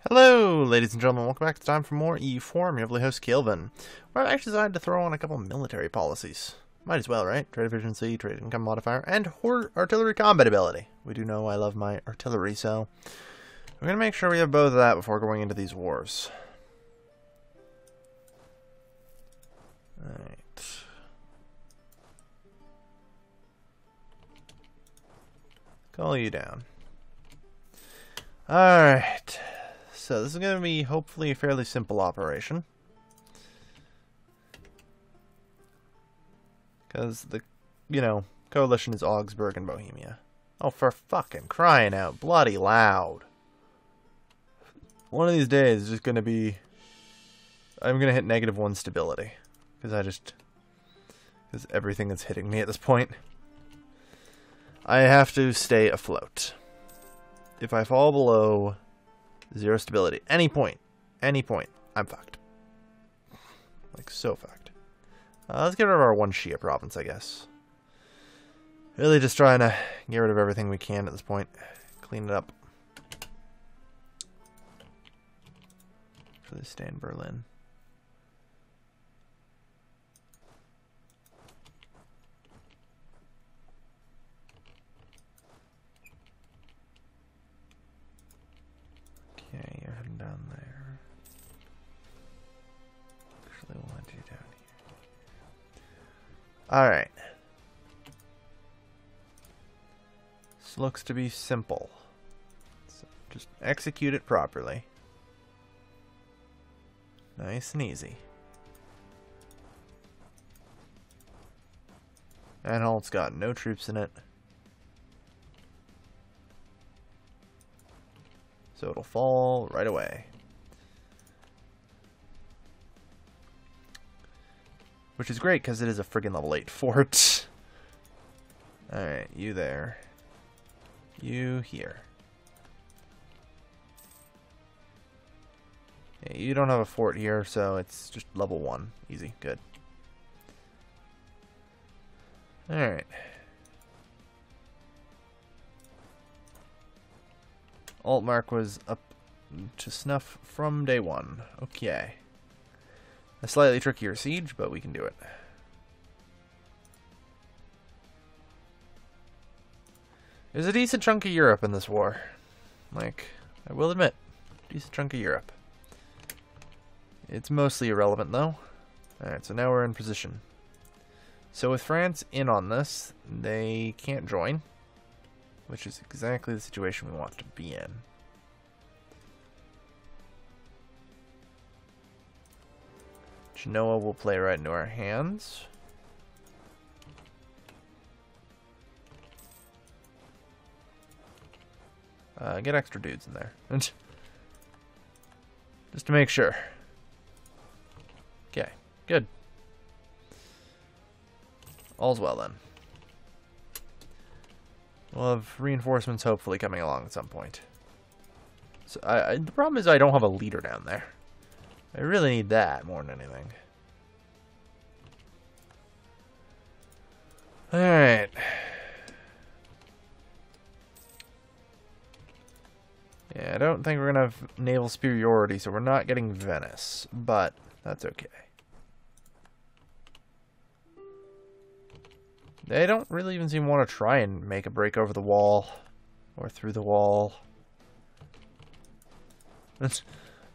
Hello, ladies and gentlemen. Welcome back. It's time for more EU4. I'm your lovely host, Kelvin. Where I've actually decided to throw on a couple military policies. Might as well, right? Trade efficiency, trade income modifier, and artillery combat ability. We do know I love my artillery, so we're going to make sure we have both of that before going into these wars. Alright. Call you down. Alright. So this is going to be hopefully a fairly simple operation. Because the, coalition is Augsburg and Bohemia. Oh, for fucking crying out bloody loud. One of these days is just going to be... I'm going to hit -1 stability. Because because everything is hitting me at this point. I have to stay afloat. If I fall below 0 stability, any point, I'm fucked. Like, so fucked. Let's get rid of our one Shia province, I guess. Really just trying to get rid of everything we can at this point. Clean it up. Really stay in Berlin. Okay, you're heading down there. Actually, we'll want you down here. Alright. This looks to be simple. So just execute it properly. Nice and easy. Anhalt's got no troops in it. So it'll fall right away. Which is great because it is a friggin' level 8 fort. Alright, you there. You here. Yeah, you don't have a fort here, so it's just level 1. Easy, good. Alright. Altmark was up to snuff from day 1. Okay. A slightly trickier siege, but we can do it. There's a decent chunk of Europe in this war. Like, I will admit, decent chunk of Europe. It's mostly irrelevant, though. Alright, so now we're in position. So with France in on this, they can't join. Which is exactly the situation we want to be in. Genoa will play right into our hands. Get extra dudes in there. Just to make sure. Okay, good. All's well then. We'll have reinforcements hopefully coming along at some point. So the problem is I don't have a leader down there. I really need that more than anything. Alright. Yeah, I don't think we're going to have naval superiority, so we're not getting Venice. But that's okay. They don't really even seem to want to try and make a break over the wall. Or through the wall. The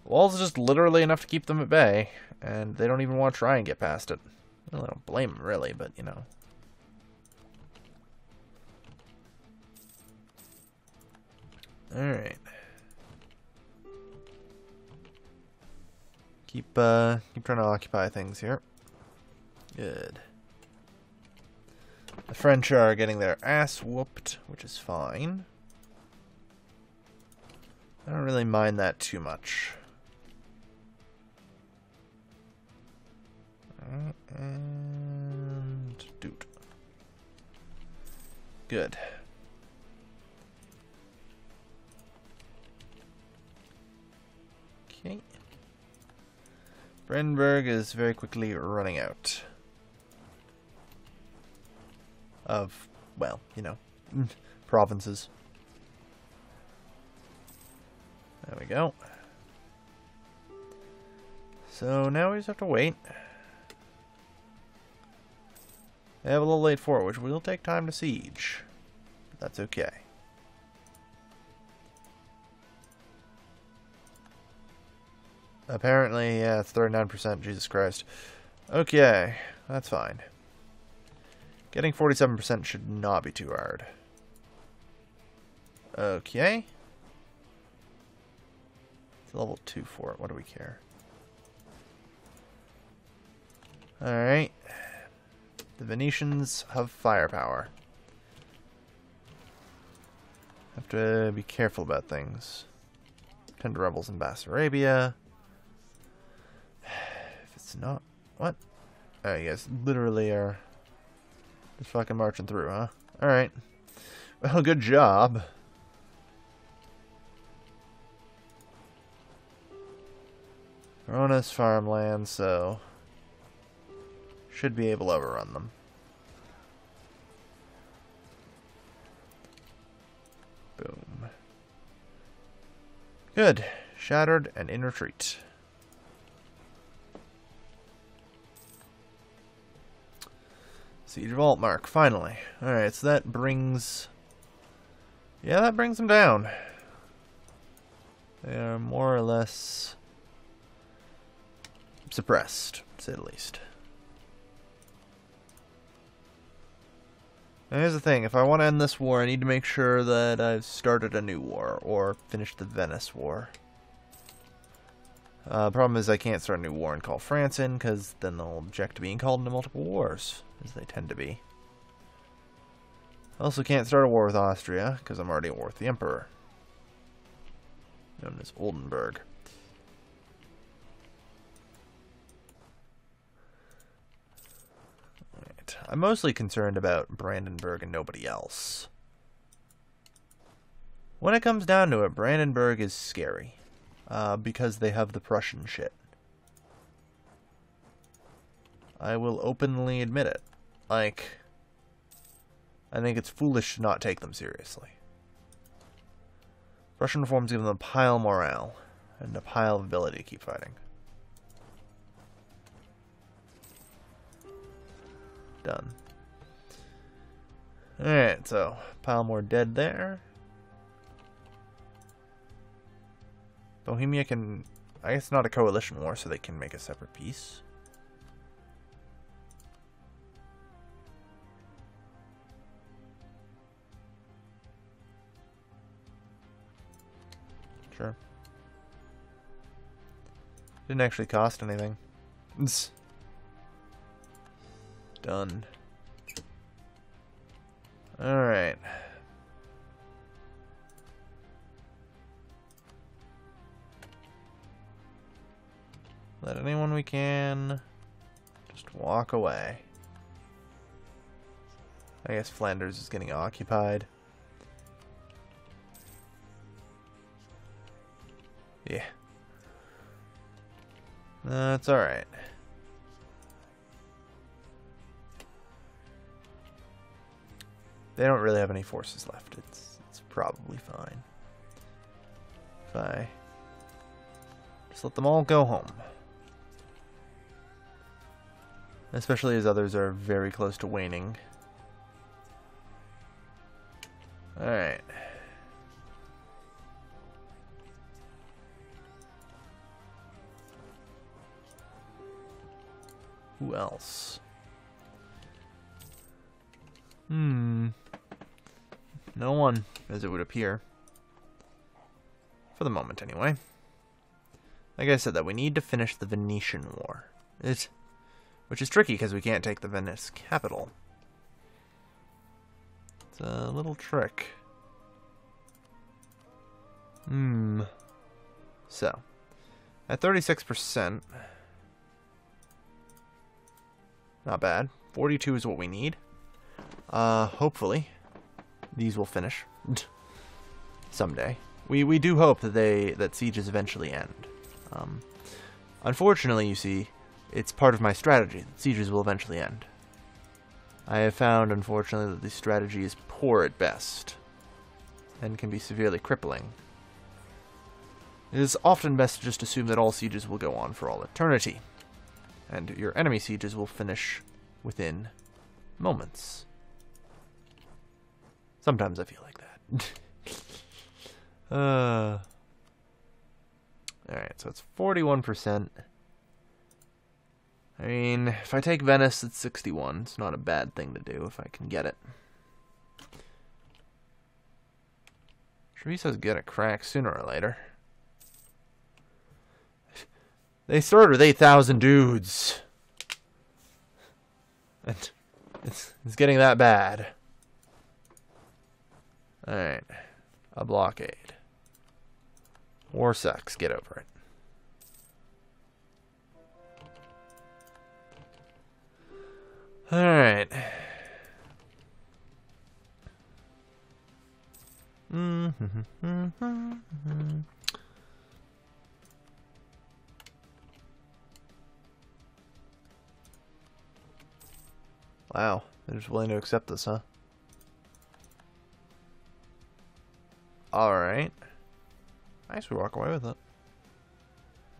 wall's just literally enough to keep them at bay. And they don't even want to try and get past it. Well, I don't blame them, really, but, you know. Alright. Keep trying to occupy things here. Good. The French are getting their ass whooped, which is fine. I don't really mind that too much. And dude. Good. Okay. Brandenburg is very quickly running out of, well, you know, provinces. There we go. So now we just have to wait. They have a little late for it, which will take time to siege. But that's okay. Apparently, yeah, it's 39%. Jesus Christ. Okay, that's fine. Getting 47% should not be too hard. Okay. It's level 2 for it. What do we care? Alright. The Venetians have firepower. Have to be careful about things. Tender rebels in Bessarabia. If it's not... What? Oh, you guys literally are just fucking marching through, huh? Alright. Well, good job. Verona's farmland, so... should be able to overrun them. Boom. Good. Shattered and in retreat. Siege of Altmark, finally. Alright, so that brings... yeah, that brings them down. They are more or less suppressed, to say the least. Now here's the thing, if I want to end this war, I need to make sure that I've started a new war, or finished the Venice War. Problem is I can't start a new war and call France in, because then they'll object to being called into multiple wars, as they tend to be. I also can't start a war with Austria, because I'm already at war with the Emperor, known as Oldenburg. Right. I'm mostly concerned about Brandenburg and nobody else. When it comes down to it, Brandenburg is scary. Because they have the Prussian shit. I will openly admit it. Like, I think it's foolish to not take them seriously. Prussian reforms give them a pile of morale, and a pile of ability to keep fighting. Done. Alright, so, pile more dead there. Bohemia can... I guess not a coalition war, so they can make a separate peace. Sure. Didn't actually cost anything. Done. Alright. Let anyone we can just walk away. I guess Flanders is getting occupied. Yeah. That's alright. They don't really have any forces left. It's probably fine. If I just let them all go home. Especially as others are very close to waning. Alright. Who else? No one, as it would appear. For the moment, anyway. Like I said, that we need to finish the Venetian War. Which is tricky, because we can't take the Venice capital. It's a little trick. So, at 36%, not bad. 42 is what we need. Hopefully, these will finish someday. We do hope that that sieges eventually end. Unfortunately, you see, it's part of my strategy that sieges will eventually end. I have found, unfortunately, that the strategy is poor at best, and can be severely crippling. It is often best to just assume that all sieges will go on for all eternity, and your enemy sieges will finish within moments. Sometimes I feel like that. Alright, so it's 41%. I mean, if I take Venice, it's 61. It's not a bad thing to do if I can get it. Treviso's gonna crack sooner or later. They started with 8,000 dudes. And it's getting that bad. Alright. A blockade. War sucks. Get over it. Alright. Wow, they're just willing to accept this, huh? Alright. I guess we walk away with it.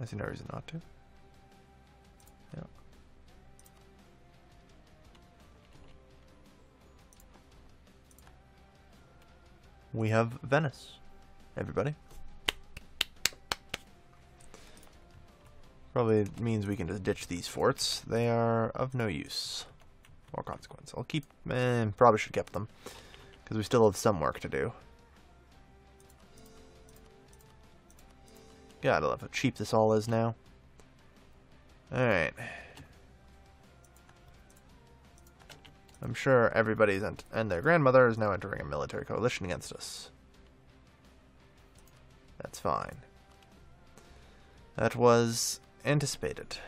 I see no reason not to. Yeah. We have Venice, everybody. Probably means we can just ditch these forts. They are of no use or consequence. I'll keep, probably should keep them, because we still have some work to do. God, I love how cheap this all is now. Alright. I'm sure everybody's and their grandmother is now entering a military coalition against us. That's fine. That was anticipated.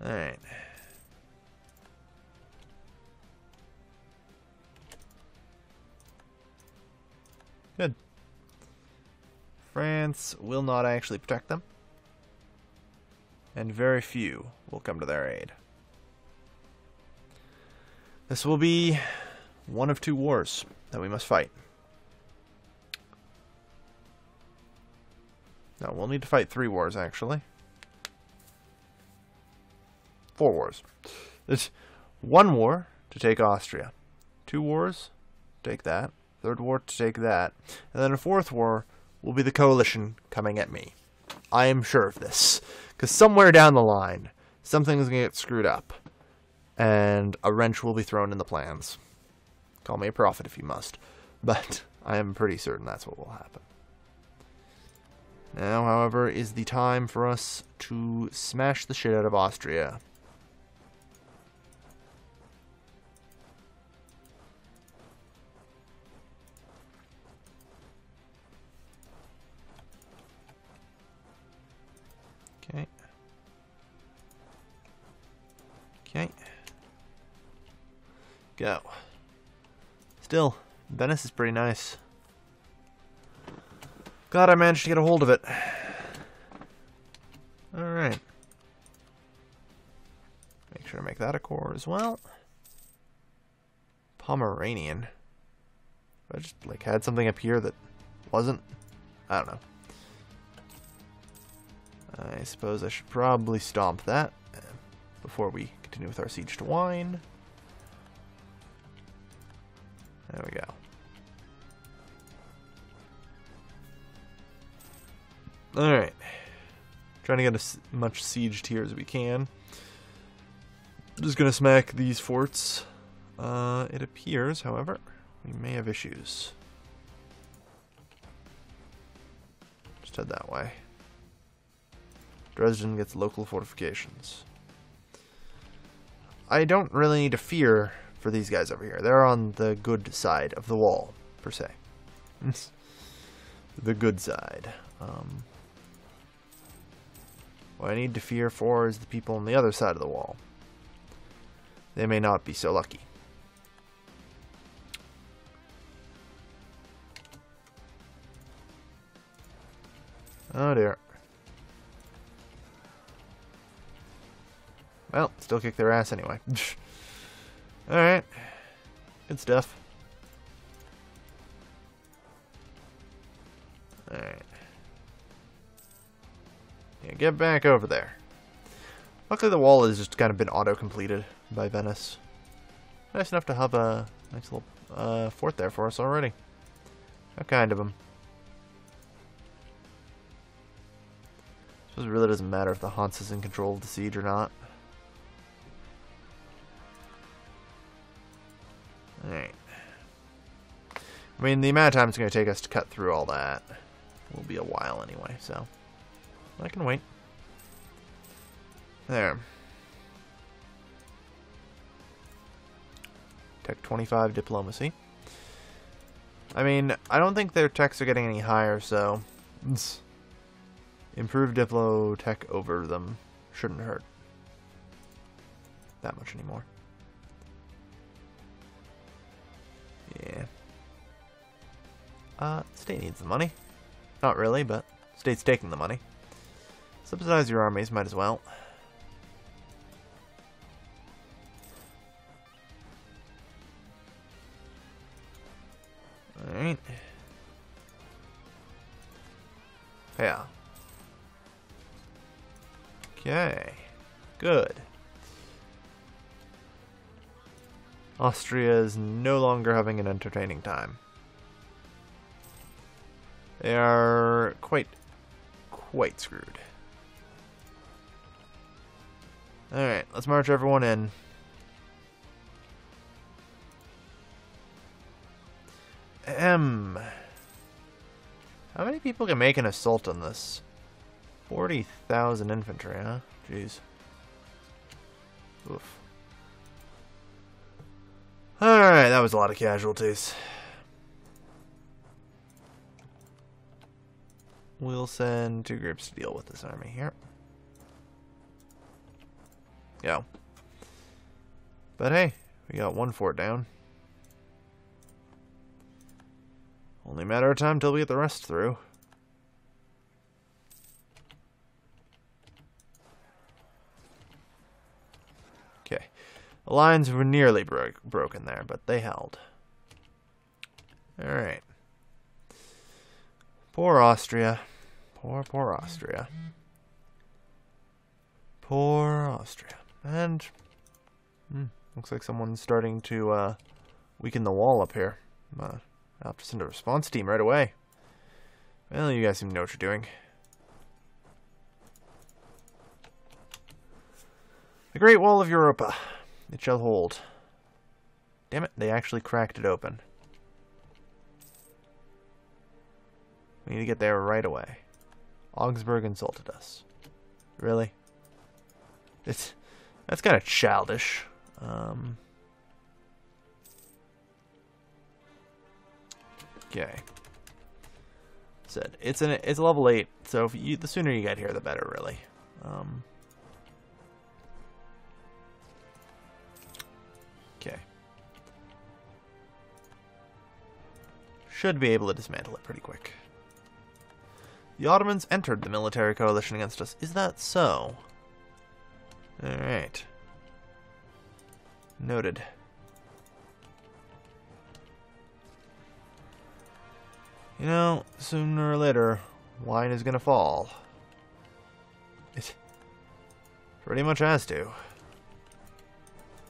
Alright. Good. France will not actually protect them, and very few will come to their aid. This will be one of two wars that we must fight. No, we'll need to fight 3 wars, actually. 4 wars. There's 1 war to take Austria. 2 wars, take that. 3rd war to take that. And then a 4th war will be the coalition coming at me. I am sure of this. Because somewhere down the line, something's going to get screwed up. And a wrench will be thrown in the plans. Call me a prophet if you must. But I am pretty certain that's what will happen. Now, however, is the time for us to smash the shit out of Austria. Okay. Okay. Go. Still, Venice is pretty nice. Glad I managed to get a hold of it. Alright. Make sure to make that a core as well. Pomeranian. I just, like, had something up here that wasn't. I don't know. I suppose I should probably stomp that before we continue with our siege to Wine. There we go. Alright. Trying to get as much sieged here as we can. Just gonna smack these forts. It appears, however, we may have issues. Just head that way. Dresden gets local fortifications. I don't really need to fear for these guys over here. They're on the good side of the wall, per se. The good side. What I need to fear for is the people on the other side of the wall. They may not be so lucky. Oh dear. Well, still kick their ass anyway. Alright. Good stuff. get back over there. Luckily the wall has just kind of been auto-completed by Venice. Nice enough to have a nice little fort there for us already. How kind of them. I suppose it really doesn't matter if the Hanse is in control of the siege or not. Alright. I mean, the amount of time it's going to take us to cut through all that will be a while anyway, so I can wait. There. Tech 25 diplomacy. I mean, I don't think their techs are getting any higher, so improved diplo tech over them shouldn't hurt that much anymore. Yeah. State needs the money. Not really, but state's taking the money. Subsidize your armies, might as well. Alright. Yeah. Okay. Good. Austria is no longer having an entertaining time. They are quite screwed. Alright, let's march everyone in. How many people can make an assault on this? 40,000 infantry, huh? Jeez. Oof. Alright, that was a lot of casualties. We'll send 2 groups to deal with this army here. Go. But hey, we got 1 fort down. Only a matter of time till we get the rest through. Okay. The lines were nearly broken there, but they held. Alright. Poor Austria. Poor Austria. Poor Austria. And looks like someone's starting to weaken the wall up here. I'll have to send a response team right away. Well, you guys seem to know what you're doing. The Great Wall of Europa. It shall hold. Damn it, they actually cracked it open. We need to get there right away. Augsburg insulted us. Really? That's kind of childish. Okay. Said it's level 8, so the sooner you get here, the better, really. Okay. Should be able to dismantle it pretty quick. The Ottomans entered the military coalition against us. Is that so? Alright. Noted. You know, sooner or later, wine is gonna fall. It pretty much has to.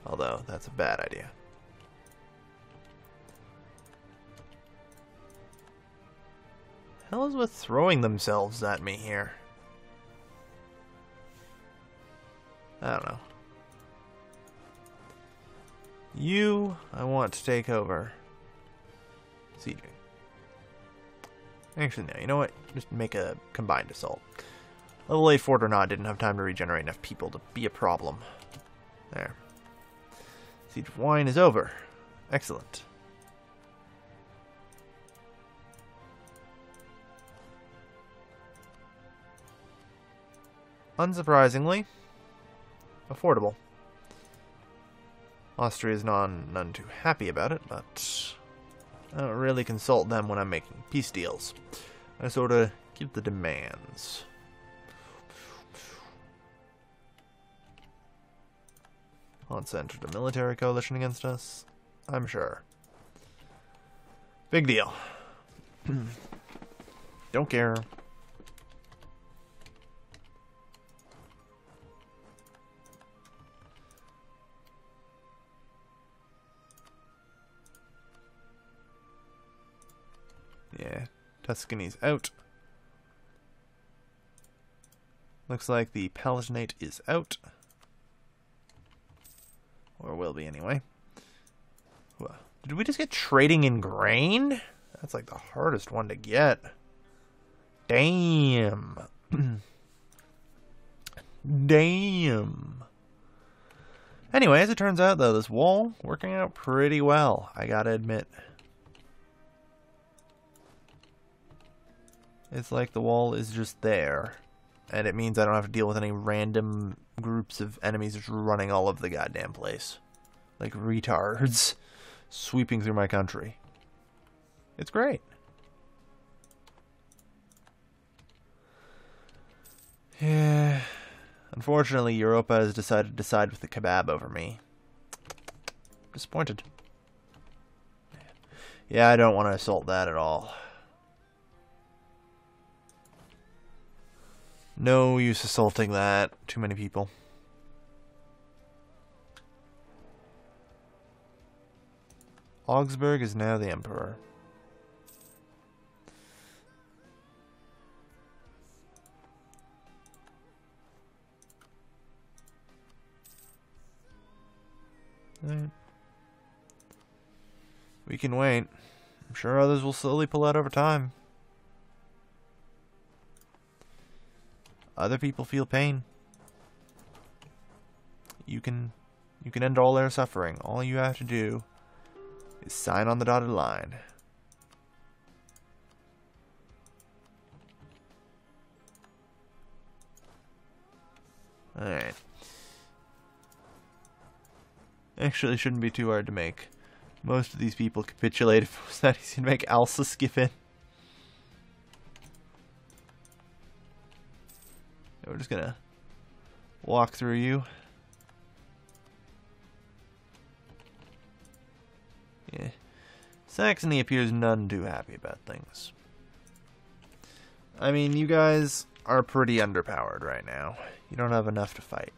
Although, that's a bad idea. Hell is with throwing themselves at me here? I don't know. You, I want to take over. Sieging. Actually, no, you know what? Just make a combined assault. Level 8 fort or not, didn't have time to regenerate enough people to be a problem. There. Siege of Wine is over. Excellent. Unsurprisingly, affordable. Austria is none too happy about it, but I don't really consult them when I'm making peace deals. I sort of give the demands. Hanse entered a military coalition against us. I'm sure. Big deal. Don't care. Yeah, Tuscany's out. Looks like the Palatinate is out. Or will be anyway. Did we just get trading in grain? That's like the hardest one to get. Damn. Damn. Anyway, as it turns out, though, this wall working out pretty well, I gotta admit. It's like the wall is just there, and it means I don't have to deal with any random groups of enemies just running all over the goddamn place. Like retards sweeping through my country. It's great. Yeah. Unfortunately, Europa has decided to side with the kebab over me. Disappointed. Yeah, I don't want to assault that at all. No use assaulting that. Too many people. Augsburg is now the emperor. Right. We can wait. I'm sure others will slowly pull out over time. Other people feel pain. You can end all their suffering. All you have to do is sign on the dotted line. Alright. Actually, shouldn't be too hard to make. Most of these people capitulate if it was that easy to make Alsace give in. We're just gonna walk through you. Yeah. Saxony appears none too happy about things. I mean, you guys are pretty underpowered right now. You don't have enough to fight.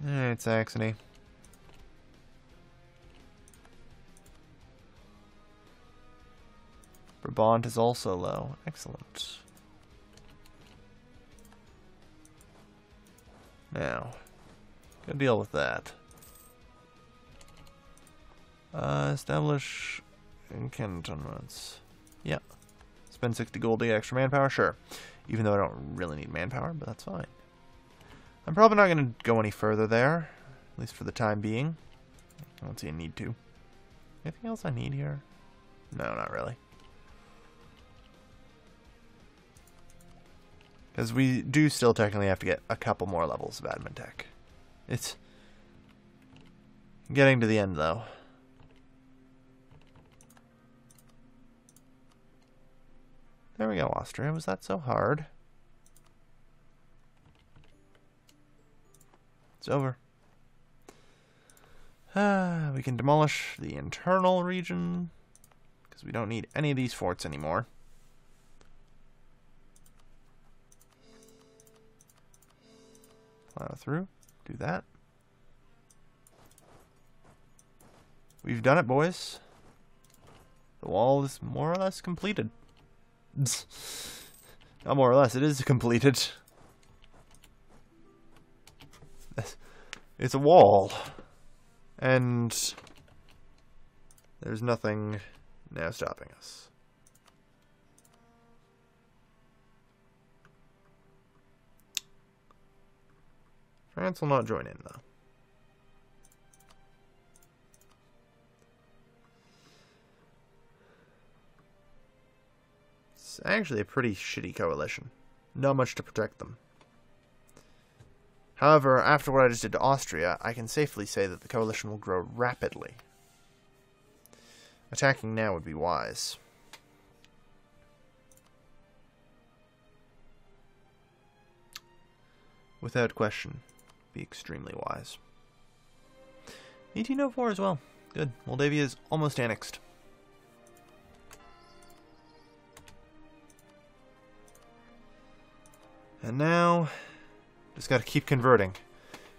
Alright, Saxony. Brabant is also low. Excellent. Now, go deal with that. Establish cantonments. Yeah. Spend 60 gold to get extra manpower? Sure. Even though I don't really need manpower, but that's fine. I'm probably not going to go any further there, at least for the time being. I don't see a need to. Anything else I need here? No, not really. Because we do still technically have to get a couple more levels of admin tech. It's getting to the end, though. There we go, Austria. Was that so hard? It's over. We can demolish the internal region, because we don't need any of these forts anymore. Plow through. Do that. We've done it, boys. The wall is more or less completed. Not more or less, it is completed. It's a wall. And there's nothing now stopping us. France will not join in, though. It's actually a pretty shitty coalition. Not much to protect them. However, after what I just did to Austria, I can safely say that the coalition will grow rapidly. Attacking now would be wise. Without question, be extremely wise. 1804 as well. Good. Moldavia is almost annexed. And now, Just gotta keep converting.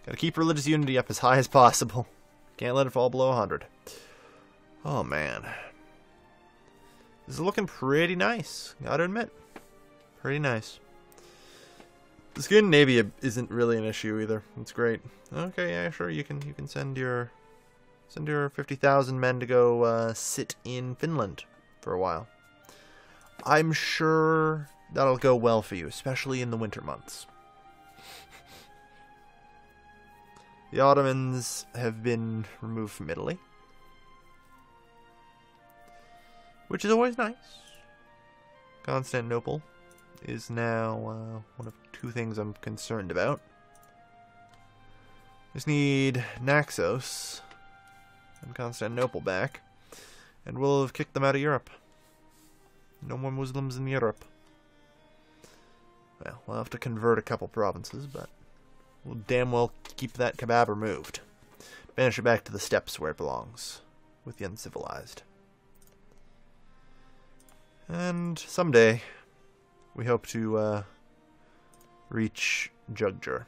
Gotta keep religious unity up as high as possible. Can't let it fall below 100. Oh, man. This is looking pretty nice, gotta admit. Pretty nice. The Scandinavia isn't really an issue either. It's great. Okay, yeah, sure. You can send your 50,000 men to go sit in Finland for a while. I'm sure that'll go well for you, especially in the winter months. The Ottomans have been removed from Italy, which is always nice. Constantinople is now one of two things I'm concerned about. Just need Naxos and Constantinople back, and we'll have kicked them out of Europe. No more Muslims in Europe. Well, we'll have to convert a couple provinces, but we'll damn well keep that kebab removed. Banish it back to the steppes where it belongs, with the uncivilized. And someday, we hope to reach Jugger.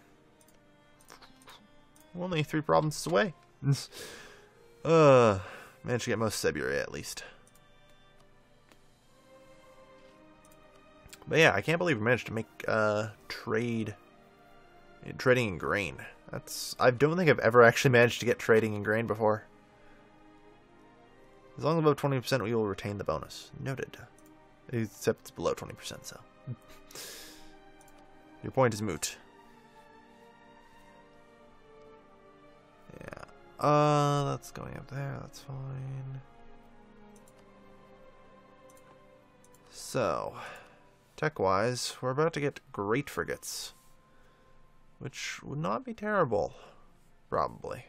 We're only 3 provinces away. Managed to get most of Siberia at least. But yeah, I can't believe we managed to make trading in grain. I don't think I've ever actually managed to get trading in grain before. As long as above 20%, we will retain the bonus. Noted. Except it's below 20%, so. Your point is moot. Yeah. That's going up there. That's fine. So, tech-wise, we're about to get great frigates, which would not be terrible, probably.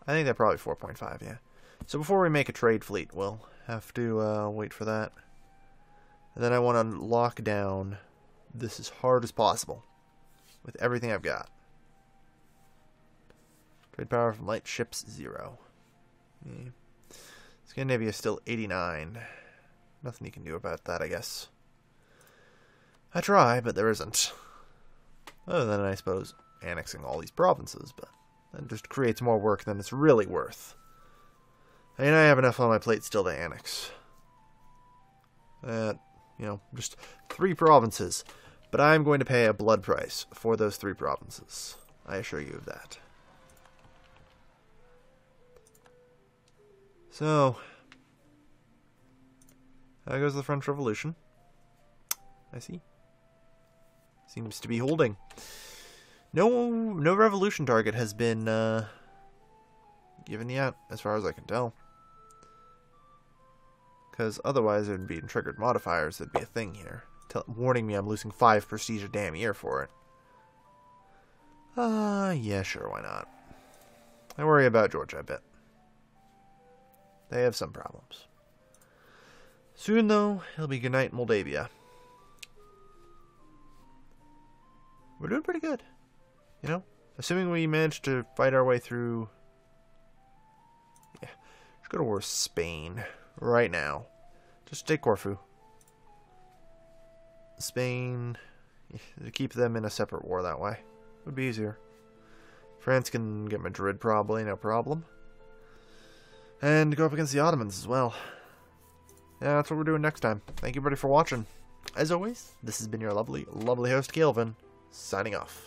I think they're probably 4.5, yeah. So before we make a trade fleet, we'll have to wait for that. And then I want to lock down this as hard as possible with everything I've got. Trade power from light ships, 0. Yeah. Scandinavia is still 89. Nothing you can do about that, I guess. I try, but there isn't. Other than, I suppose, annexing all these provinces, but that just creates more work than it's really worth. I mean, I have enough on my plate still to annex. Just 3 provinces. But I'm going to pay a blood price for those 3 provinces. I assure you of that. So, how goes the French Revolution? I see. Seems to be holding. No revolution target has been given yet, as far as I can tell. Because otherwise there'd be triggered modifiers that'd be a thing here. Warning me I'm losing 5 prestige a damn year for it. Yeah, sure, why not? I worry about Georgia a bit. They have some problems. Soon, though, it'll be goodnight Moldavia. We're doing pretty good. You know? Assuming we manage to fight our way through... Yeah. Let's go to war with Spain. Right now. Just take Corfu. Spain... Keep them in a separate war that way. Would be easier. France can get Madrid probably, no problem. And go up against the Ottomans as well. Yeah, that's what we're doing next time. Thank you everybody for watching. As always, this has been your lovely, lovely host, Kelvin, signing off.